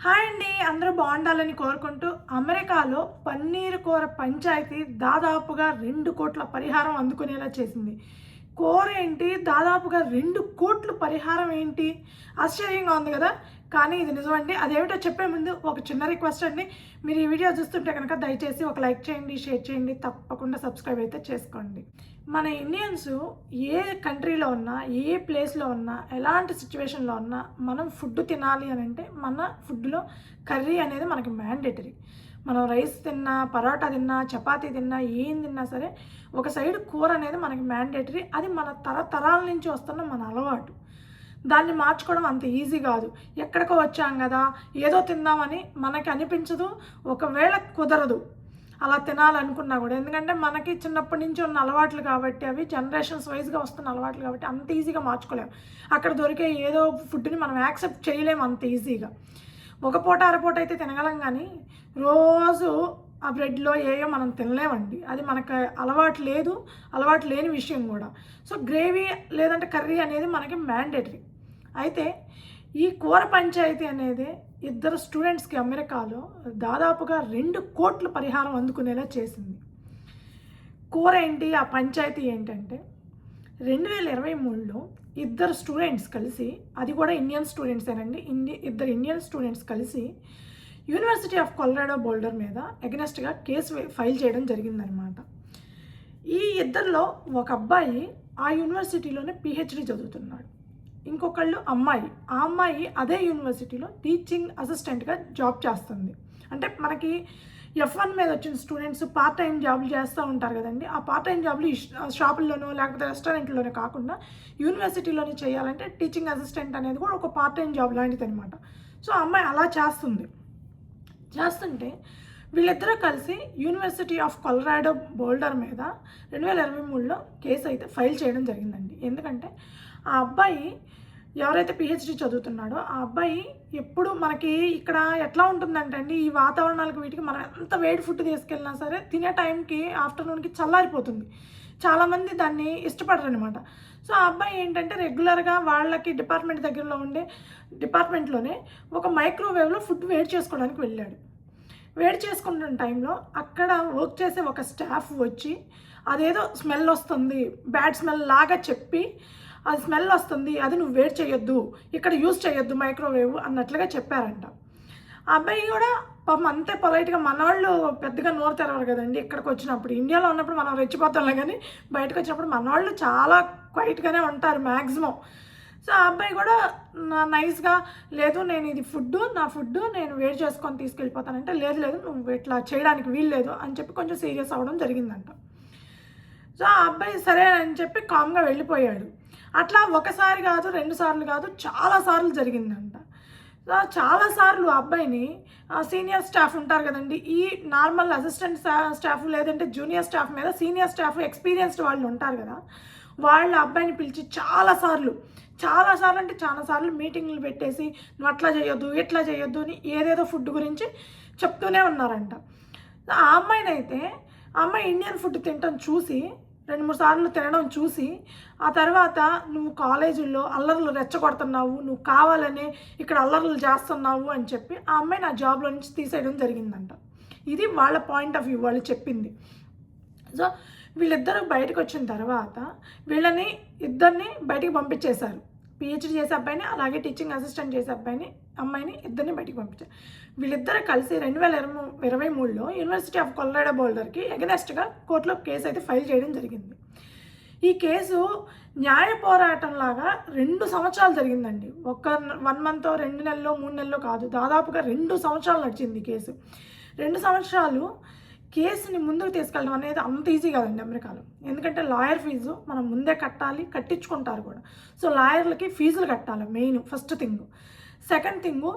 Hi అండి, అందరూ బాగుండాలని కోరుకుంటూ అమెరికాలో పన్నీరు కూర పంచాయతీ దాదాపుగా 2 కోట్ల పరిహారం అందుకునేలా చేసింది. కూర ఏంటి, దాదాపుగా 2 కోట్లు పరిహారం ఏంటి? ఆశ్చర్యంగా ఉంది కదా. కానీ ఇది నిజమండి. అదేమిటో చెప్పే ముందు ఒక చిన్న రిక్వెస్ట్ అండి. మీరు ఈ వీడియో చూస్తుంటే కనుక దయచేసి ఒక లైక్ చేయండి, షేర్ చేయండి, తప్పకుండా సబ్స్క్రైబ్ అయితే చేసుకోండి. మన ఇండియన్స్ ఏ కంట్రీలో ఉన్నా, ఏ ప్లేస్లో ఉన్నా, ఎలాంటి సిచ్యువేషన్లో ఉన్నా మనం ఫుడ్ తినాలి అని అంటే మన ఫుడ్లో కర్రీ అనేది మనకి మ్యాండేటరీ. మనం రైస్ తిన్నా, పరోటా తిన్నా, చపాతీ తిన్నా, ఏం తిన్నా సరే ఒక సైడ్ కూర అనేది మనకి మ్యాండేటరీ. అది మన తరతరాల నుంచి వస్తున్న మన అలవాటు. దాన్ని మార్చుకోవడం అంత ఈజీ కాదు. ఎక్కడికో వచ్చాం కదా, ఏదో తిందామని మనకి అనిపించదు. ఒకవేళ కుదరదు అలా తినాలనుకున్నా కూడా, ఎందుకంటే మనకి చిన్నప్పటి నుంచి ఉన్న అలవాట్లు కాబట్టి, అవి జనరేషన్స్ వైజ్గా వస్తున్న అలవాట్లు కాబట్టి అంత ఈజీగా మార్చుకోలేము. అక్కడ దొరికే ఏదో ఫుడ్ని మనం యాక్సెప్ట్ చేయలేము అంత ఈజీగా. ఒక పూట అరపూట అయితే తినగలం, కానీ రోజు ఆ బ్రెడ్లో ఏయో మనం తినలేమండి. అది మనకు అలవాటు లేని విషయం కూడా. సో గ్రేవీ లేదంటే కర్రీ అనేది మనకి మ్యాండేటరీ. అయితే ఈ కూర పంచాయతీ అనేది ఇద్దరు స్టూడెంట్స్కి అమెరికాలో దాదాపుగా 2 కోట్ల పరిహారం అందుకునేలా చేసింది. కూర ఏంటి, ఆ పంచాయతీ ఏంటంటే 2023లో ఇద్దరు స్టూడెంట్స్ కలిసి, అది కూడా ఇండియన్ స్టూడెంట్సేనండి, ఇద్దరు ఇండియన్ స్టూడెంట్స్ కలిసి యూనివర్సిటీ ఆఫ్ కొలరాడో బోల్డర్ మీద ఎగనెస్ట్గా కేసు ఫైల్ చేయడం జరిగిందనమాట. ఈ ఇద్దరిలో ఒక అబ్బాయి ఆ యూనివర్సిటీలోనే పిహెచ్డి చదువుతున్నాడు. ఇంకొకళ్ళు అమ్మాయి. ఆ అమ్మాయి అదే యూనివర్సిటీలో టీచింగ్ అసిస్టెంట్గా జాబ్ చేస్తుంది. అంటే మనకి F1 మీద వచ్చిన స్టూడెంట్స్ పార్ట్ టైం జాబులు చేస్తూ ఉంటారు కదండి. ఆ పార్ట్ టైం జాబులు షాపుల్లోనో లేకపోతే రెస్టారెంట్లోనే కాకుండా యూనివర్సిటీలోనే చేయాలంటే టీచింగ్ అసిస్టెంట్ అనేది కూడా ఒక పార్ట్ టైం జాబ్ లాంటిది అనమాట. సో ఆ అమ్మాయి అలా చేస్తుంటే వీళ్ళిద్దరూ కలిసి యూనివర్సిటీ ఆఫ్ కొలరాడో బోల్డర్ మీద 2023లో కేసు అయితే ఫైల్ చేయడం జరిగిందండి. ఎందుకంటే ఆ అబ్బాయి ఎవరైతే పిహెచ్డి చదువుతున్నాడో ఆ అబ్బాయి ఎప్పుడు మనకి ఇక్కడ ఎట్లా ఉంటుందంటే అండి, ఈ వాతావరణాలకు వీటికి మనం ఎంత వేడి ఫుడ్ తీసుకెళ్ళినా సరే తినే టైంకి ఆఫ్టర్నూన్కి చల్లారిపోతుంది. చాలామంది దాన్ని ఇష్టపడరు అనమాట. సో ఆ అబ్బాయి ఏంటంటే రెగ్యులర్గా వాళ్ళకి డిపార్ట్మెంట్లోనే ఒక మైక్రోవేవ్లో ఫుడ్ వేడి చేసుకోవడానికి వెళ్ళాడు. వేడి చేసుకుంటున్న టైంలో అక్కడ వర్క్ చేసే ఒక స్టాఫ్ వచ్చి అదేదో స్మెల్ వస్తుంది, బ్యాడ్ స్మెల్ లాగా చెప్పి, అది స్మెల్ వస్తుంది, అది నువ్వు వేడి చేయొద్దు, ఇక్కడ యూజ్ చేయొద్దు మైక్రోవేవ్ అన్నట్లుగా చెప్పారంట. ఆ అబ్బాయి కూడా పాపం అంతే పొలైట్గా, మనవాళ్ళు పెద్దగా నోరు తెరవరు కదండి. ఇక్కడికి వచ్చినప్పుడు, ఇండియాలో ఉన్నప్పుడు మనం రెచ్చిపోతాంలే, కానీ బయటకు వచ్చినప్పుడు మనవాళ్ళు చాలా క్వైట్గానే ఉంటారు మ్యాక్సిమం. సో ఆ అబ్బాయి కూడా నైస్గా, లేదు నేను ఇది నా ఫుడ్ నేను వేడి చేసుకొని తీసుకెళ్ళిపోతానంటే, లేదు నువ్వు ఇట్లా చేయడానికి వీల్లేదు అని చెప్పి కొంచెం సీరియస్ అవ్వడం జరిగిందంట. సో ఆ అబ్బాయి సరే అని చెప్పి కామ్గా వెళ్ళిపోయాడు. అట్లా ఒకసారి కాదు, 2 సార్లు కాదు, చాలాసార్లు జరిగిందంట. సో చాలాసార్లు ఆ అబ్బాయిని సీనియర్ స్టాఫ్ ఉంటారు కదండి, ఈ నార్మల్ అసిస్టెంట్ స్టాఫ్ లేదంటే జూనియర్ స్టాఫ్ మీద సీనియర్ స్టాఫ్ ఎక్స్పీరియన్స్డ్ వాళ్ళు ఉంటారు కదా, వాళ్ళ అబ్బాయిని పిలిచి చాలాసార్లు అంటే చాలాసార్లు మీటింగ్లు పెట్టేసి నువ్వు అట్లా చేయొద్దు, ఇట్లా చేయొద్దు అని ఏదేదో ఫుడ్ గురించి చెప్తూనే ఉన్నారంట. ఆ అమ్మాయి ఇండియన్ ఫుడ్ తినడం చూసి, 2-3 సార్లు తినడం చూసి, ఆ తర్వాత నువ్వు కాలేజీల్లో అల్లర్లు రెచ్చగొడుతున్నావు, నువ్వు కావాలనే ఇక్కడ అల్లర్లు చేస్తున్నావు అని చెప్పి ఆ అమ్మాయి నా జాబ్లో నుంచి తీసేయడం జరిగిందంట. ఇది వాళ్ళ పాయింట్ ఆఫ్ వ్యూ, వాళ్ళు చెప్పింది. సో వీళ్ళిద్దరూ బయటకు వచ్చిన తర్వాత ఇద్దరిని బయటికి పంపించేశారు. పిహెచ్డి చేసే అబ్బాయిని, అలాగే టీచింగ్ అసిస్టెంట్ చేసే అమ్మాయిని ఇద్దరిని బయటికి పంపించారు. వీళ్ళిద్దరు కలిసి 2023లో యూనివర్సిటీ ఆఫ్ కొలరాడో బోల్డర్కి ఎగనెస్ట్గా కోర్టులో కేసు అయితే ఫైల్ చేయడం జరిగింది. ఈ కేసు న్యాయ పోరాటం లాగా 2 సంవత్సరాలు జరిగిందండి. 1 మంత్, 2 నెలలు, 3 నెలలు కాదు, దాదాపుగా 2 సంవత్సరాలు నడిచింది కేసు. 2 సంవత్సరాలు కేసుని ముందుకు తీసుకెళ్ళడం అనేది అంత ఈజీ కాదండి అమెరికాలో. ఎందుకంటే లాయర్ ఫీజు మనం ముందే కట్టించుకుంటారు కూడా. సో లాయర్లకి ఫీజులు కట్టాలి main first thing. Second thing,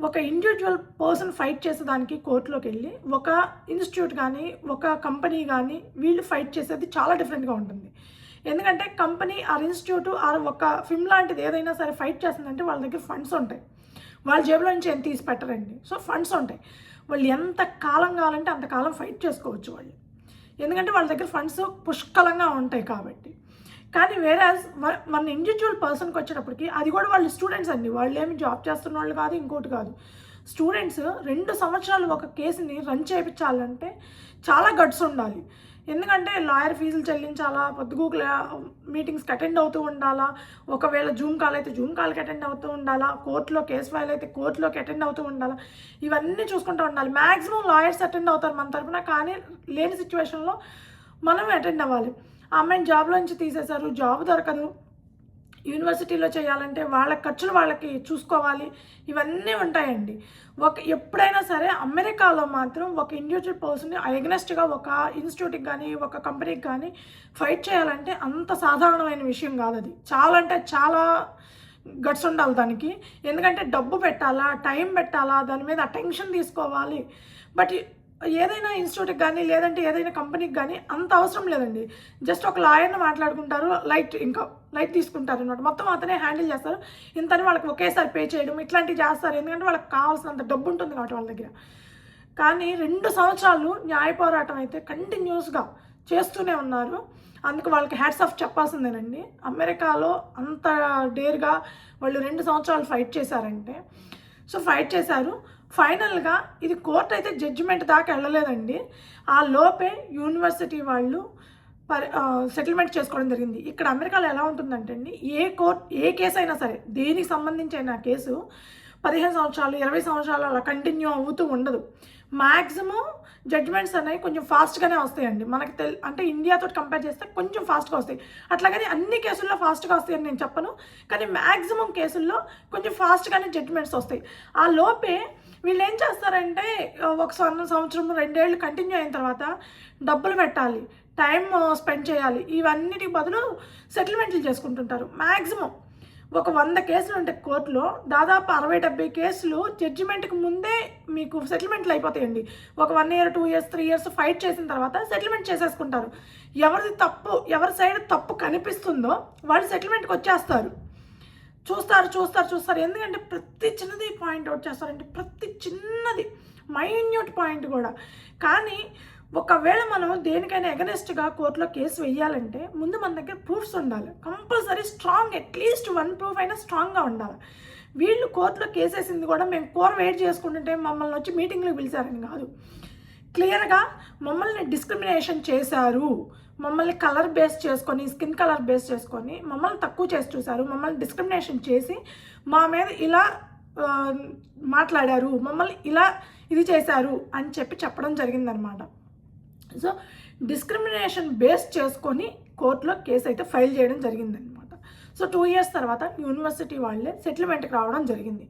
ఒక ఇండివిజువల్ పర్సన్ ఫైట్ చేసేదానికి కోర్టులోకి వెళ్ళి ఒక ఇన్స్టిట్యూట్ కానీ ఒక కంపెనీ కానీ వీళ్ళు ఫైట్ చేసేది చాలా డిఫరెంట్గా ఉంటుంది. ఎందుకంటే కంపెనీ ఆర్ ఇన్స్టిట్యూట్ ఆర్ ఒక ఫిమ్ లాంటిది ఏదైనా సరే ఫైట్ చేస్తుందంటే వాళ్ళ దగ్గర ఫండ్స్ ఉంటాయి. వాళ్ళ జేబులో నుంచి ఏం తీసి పెట్టరండి. సో ఫండ్స్ ఉంటాయి. వాళ్ళు ఎంత కాలం కావాలంటే అంతకాలం ఫైట్ చేసుకోవచ్చు వాళ్ళు, ఎందుకంటే వాళ్ళ దగ్గర ఫండ్స్ పుష్కలంగా ఉంటాయి కాబట్టి. కానీ వేరేస్ మన ఇండివిజువల్ పర్సన్కి వచ్చేటప్పటికి, అది కూడా వాళ్ళు స్టూడెంట్స్ అండి, వాళ్ళు ఏమి జాబ్ చేస్తున్న వాళ్ళు కాదు, ఇంకోటి కాదు. స్టూడెంట్స్ 2 సంవత్సరాలు ఒక కేసుని రన్ చేయించాలంటే చాలా గట్స్ ఉండాలి. ఎందుకంటే లాయర్ ఫీజులు చెల్లించాలా, పొద్దుగూకుల మీటింగ్స్కి అటెండ్ అవుతూ ఉండాలా, ఒకవేళ జూమ్ కాల్ అయితే జూమ్ కాల్కి అటెండ్ అవుతూ ఉండాలా, కోర్టులో కేసు ఫైల్ అయితే కోర్టులోకి అటెండ్ అవుతూ ఉండాలా, ఇవన్నీ చూసుకుంటూ ఉండాలి. మ్యాక్సిమం లాయర్స్ అటెండ్ అవుతారు మన తరఫున, కానీ లేని సిచ్యువేషన్లో మనం అటెండ్ అవ్వాలి. ఆ అమ్మాయిని జాబ్లో నుంచి తీసేశారు, జాబ్ దొరకదు, యూనివర్సిటీలో చేయాలంటే వాళ్ళ ఖర్చులు వాళ్ళకి చూసుకోవాలి, ఇవన్నీ ఉంటాయండి. ఎప్పుడైనా సరే అమెరికాలో మాత్రం ఒక ఇండివిజువల్ పర్సన్ని ఎగనెస్ట్గా ఒక ఇన్స్టిట్యూట్కి కానీ ఒక కంపెనీకి కానీ ఫైట్ చేయాలంటే అంత సాధారణమైన విషయం కాదు. అది చాలా అంటే చాలా గట్స్ ఉండాలి దానికి. ఎందుకంటే డబ్బు పెట్టాలా, టైం పెట్టాలా, దాని మీద అటెన్షన్ తీసుకోవాలి. బట్ ఏదైనా ఇన్స్టిట్యూట్కి కానీ లేదంటే ఏదైనా కంపెనీకి కానీ అంత అవసరం లేదండి. జస్ట్ ఒక లాయర్ని మాట్లాడుకుంటారు, లైట్ తీసుకుంటారు అనమాట. మొత్తం అతనే హ్యాండిల్ చేస్తారు. ఇంతని వాళ్ళకి ఒకేసారి పే చేయడం ఇట్లాంటివి చేస్తారు. ఎందుకంటే వాళ్ళకి కావాల్సినంత డబ్బు ఉంటుంది కాబట్టి వాళ్ళ దగ్గర. కానీ 2 సంవత్సరాలు న్యాయ పోరాటం అయితే కంటిన్యూస్గా చేస్తూనే ఉన్నారు. అందుకు వాళ్ళకి హ్యాట్స్ ఆఫ్ చెప్పాల్సిందేనండి. అమెరికాలో అంత డేర్గా వాళ్ళు 2 సంవత్సరాలు ఫైట్ చేశారంటే, ఫైట్ చేశారు. ఫైనల్గా ఇది కోర్టు అయితే జడ్జిమెంట్ దాకా వెళ్ళలేదండి. ఆ లోపే యూనివర్సిటీ వాళ్ళు సెటిల్మెంట్ చేసుకోవడం జరిగింది. ఇక్కడ అమెరికాలో ఎలా ఉంటుందంటే అండి, ఏ కేసు అయినా సరే, దేనికి సంబంధించిన కేసు 15 సంవత్సరాలు 20 సంవత్సరాలు అలా కంటిన్యూ అవుతూ ఉండదు. మ్యాక్సిమం జడ్జ్మెంట్స్ అనేవి కొంచెం ఫాస్ట్గానే వస్తాయండి. మనకి అంటే ఇండియాతో కంపేర్ చేస్తే కొంచెం ఫాస్ట్గా వస్తాయి. అట్లాగని అన్ని కేసుల్లో ఫాస్ట్గా వస్తాయని నేను చెప్పను, కానీ మ్యాక్సిమం కేసుల్లో కొంచెం ఫాస్ట్గానే జడ్జ్మెంట్స్ వస్తాయి. ఆ లోపే వీళ్ళు ఏం చేస్తారంటే ఒక సంవత్సరం 2 ఏళ్ళు కంటిన్యూ అయిన తర్వాత డబ్బులు పెట్టాలి, టైం స్పెండ్ చేయాలి, ఇవన్నిటికి బదులు సెటిల్మెంట్లు చేసుకుంటుంటారు. మ్యాక్సిమం ఒక 100 కేసులు ఉంటాయి కోర్టులో, దాదాపు 60-70 కేసులు జడ్జిమెంట్కి ముందే మీకు సెటిల్మెంట్లు అయిపోతాయండి. ఒక 1 year 2 years 3 years ఫైట్ చేసిన తర్వాత సెటిల్మెంట్ చేసేసుకుంటారు. ఎవరి సైడ్ తప్పు కనిపిస్తుందో వాళ్ళు సెటిల్మెంట్కి వచ్చేస్తారు. చూస్తారు. ఎందుకంటే ప్రతి చిన్నది పాయింట్ అవుట్ చేస్తారంటే, ప్రతి చిన్నది మైన్యూట్ పాయింట్ కూడా. కానీ ఒకవేళ మనం దేనికైనా ఎగనెస్ట్గా కోర్టులో కేసు వేయాలంటే ముందు మన దగ్గర ప్రూఫ్స్ ఉండాలి. కంపల్సరీ స్ట్రాంగ్, అట్లీస్ట్ 1 ప్రూఫ్ అయినా స్ట్రాంగ్గా ఉండాలి. వీళ్ళు కోర్టులో కేసు వేసింది కూడా మేము వెయిట్ చేసుకుంటుంటే మమ్మల్ని వచ్చి మీటింగ్లో పిలిచారని కాదు. క్లియర్గా మమ్మల్ని డిస్క్రిమినేషన్ చేశారు, మమ్మల్ని కలర్ బేస్ చేసుకొని, స్కిన్ కలర్ బేస్ చేసుకొని మమ్మల్ని తక్కువ చేసి చూశారు, మమ్మల్ని డిస్క్రిమినేషన్ చేసి మా మీద ఇలా మాట్లాడారు, మమ్మల్ని ఇలా ఇది చేశారు అని చెప్పడం జరిగిందనమాట. డిస్క్రిమినేషన్ బేస్ చేసుకొని కోర్టులో కేసు అయితే ఫైల్ చేయడం జరిగిందనమాట. 2 years తర్వాత యూనివర్సిటీ వాళ్ళే సెటిల్మెంట్కి రావడం జరిగింది.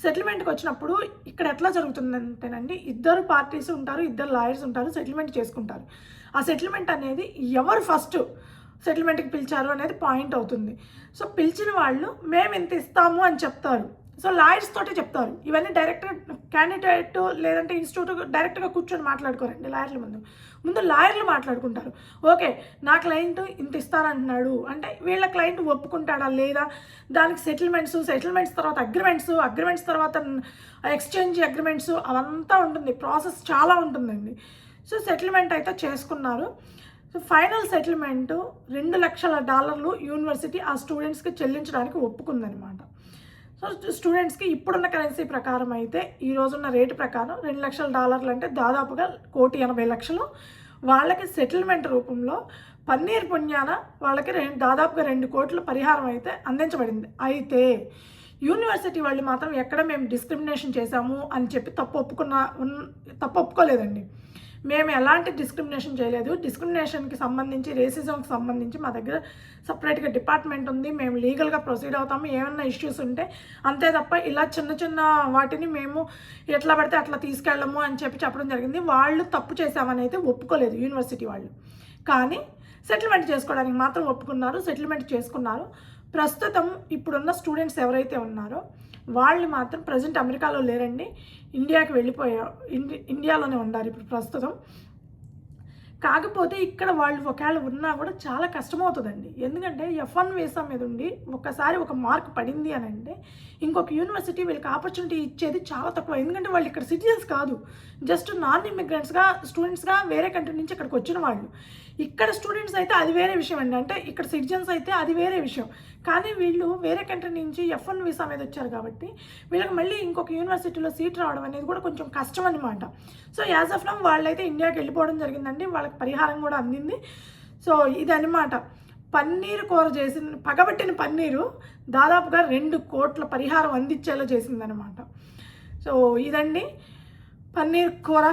సెటిల్మెంట్కి వచ్చినప్పుడు ఇక్కడ ఎట్లా జరుగుతుందంటేనండి, 2 పార్టీస్ ఉంటారు, 2 లాయర్స్ ఉంటారు, సెటిల్మెంట్ చేసుకుంటారు. ఆ సెటిల్మెంట్ అనేది ఎవరు ఫస్ట్ సెటిల్మెంట్కి పిలిచారు అనేది పాయింట్ అవుతుంది. పిలిచిన వాళ్ళు మేము ఎంత ఇస్తాము అని చెప్తారు. లాయర్స్ తోటే చెప్తారు. ఇవన్నీ డైరెక్ట్గా క్యాండిడేట్ లేదంటే ఇన్స్టిట్యూట్ డైరెక్ట్గా కూర్చొని మాట్లాడుకోరండి. లాయర్ల ముందు లాయర్లు మాట్లాడుకుంటారు. ఓకే, నా క్లయింట్ ఇంత ఇస్తానంటున్నాడు అంటే వీళ్ళ క్లయింట్ ఒప్పుకుంటాడా లేదా, దానికి సెటిల్మెంట్స్ తర్వాత అగ్రిమెంట్స్ తర్వాత ఎక్స్చేంజ్ అగ్రిమెంట్స్, అవంతా ఉంటుంది. ప్రాసెస్ చాలా ఉంటుందండి. సెటిల్మెంట్ అయితే చేసుకున్నారు. ఫైనల్ సెటిల్మెంట్ $2 లక్షల యూనివర్సిటీ ఆ స్టూడెంట్స్కి చెల్లించడానికి ఒప్పుకుందనమాట. స్టూడెంట్స్కి ఇప్పుడున్న కరెన్సీ ప్రకారం అయితే ఈ రోజున్న రేటు ప్రకారం $2 లక్షల అంటే దాదాపుగా 1,80,00,000 వాళ్ళకి సెటిల్మెంట్ రూపంలో పన్నీర్ పుణ్యాన వాళ్ళకి దాదాపుగా 2 కోట్ల పరిహారం అయితే అందించబడింది. అయితే యూనివర్సిటీ వాళ్ళు మాత్రం ఎక్కడ మేము డిస్క్రిమినేషన్ చేశాము అని చెప్పి తప్పు ఒప్పుకోలేదండి. మేము ఎలాంటి డిస్క్రిమినేషన్ చేయలేదు. డిస్క్రిమినేషన్కి సంబంధించి, రేసిజంకి సంబంధించి మా దగ్గర సపరేట్గా డిపార్ట్మెంట్ ఉంది, మేము లీగల్గా ప్రొసీడ్ అవుతాము ఏమన్నా ఇష్యూస్ ఉంటే, అంతే తప్ప ఇలా చిన్న వాటిని మేము ఎట్లా పడితే అట్లా తీసుకెళ్ళము అని చెప్పడం జరిగింది. వాళ్ళు తప్పు చేశామని అయితే ఒప్పుకోలేదు యూనివర్సిటీ వాళ్ళు. కానీ సెటిల్మెంట్ చేసుకోవడానికి మాత్రం ఒప్పుకున్నారు, సెటిల్మెంట్ చేసుకున్నారు. ప్రస్తుతం ఇప్పుడున్న స్టూడెంట్స్ ఎవరైతే ఉన్నారో వాళ్ళు మాత్రం ప్రజెంట్ అమెరికాలో లేరండి, ఇండియాకి ఇండియాలోనే ఉన్నారు ఇప్పుడు ప్రస్తుతం. కాకపోతే ఇక్కడ వాళ్ళు ఒకవేళ ఉన్నా కూడా చాలా కష్టమవుతుందండి. ఎందుకంటే F1 వీసా మీద ఉండి ఒకసారి ఒక మార్క్ పడింది అని అంటే ఇంకొక యూనివర్సిటీ వీళ్ళకి ఆపర్చునిటీ ఇచ్చేది చాలా తక్కువ. ఎందుకంటే వాళ్ళు ఇక్కడ సిటిజన్స్ కాదు, జస్ట్ నాన్ ఇమిగ్రెంట్స్గా స్టూడెంట్స్గా వేరే కంట్రీ నుంచి ఇక్కడికి వచ్చిన వాళ్ళు. ఇక్కడ స్టూడెంట్స్ అయితే అది వేరే విషయం అండి, అంటే ఇక్కడ సిటిజన్స్ అయితే అది వేరే విషయం. కానీ వీళ్ళు వేరే కంట్రీ నుంచి F1 వీసా మీద వచ్చారు కాబట్టి వీళ్ళకి మళ్ళీ ఇంకొక యూనివర్సిటీలో సీట్ రావడం అనేది కూడా కొంచెం కష్టం అనమాట. సో యాజ్ ఆఫ్ నౌ వాళ్ళైతే ఇండియాకి వెళ్ళిపోవడం జరిగిందండి, వాళ్ళకి పరిహారం కూడా అందింది. సో ఇదన్నమాట. పన్నీరు కూర చేసిన పగబట్టిన పన్నీరు దాదాపుగా 2 కోట్ల పరిహారం అందించేలా చేసిందనమాట. సో ఇదండి పన్నీర్ కూర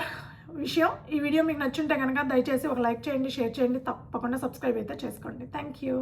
విషయం. ఈ వీడియో మీకు నచ్చుంటే కనుక దయచేసి ఒక లైక్ చేయండి, షేర్ చేయండి, తప్పకుండా సబ్స్క్రైబ్ అయితే చేసుకోండి. Thank you.